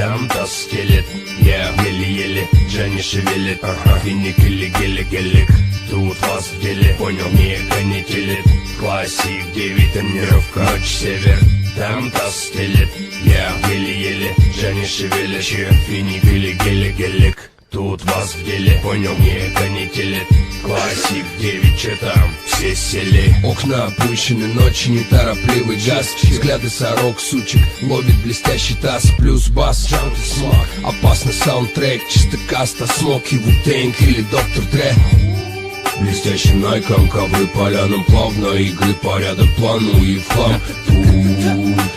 там таз стелет, еле-еле, Джани шевелит, финик или гелик, тут вас в деле, понял, не канителит. Классик 9, тренировка, ночь север, там таз стелет, еле-еле, Джани шевелит, финик или гелик, тут вас в деле, понял, не канителит. Классик 9, че там, все сели. Окна опущены, ночи неторопливый газ. Взгляды сорок, сучек, ловит блестящий таз. Плюс бас, джанки смог. Опасный саундтрек, чисто каста, смог и Ву-Тэнг или Доктор Дре. Блестящим найком, ковры полянам плавно. Игры порядок, плану и флам. Тут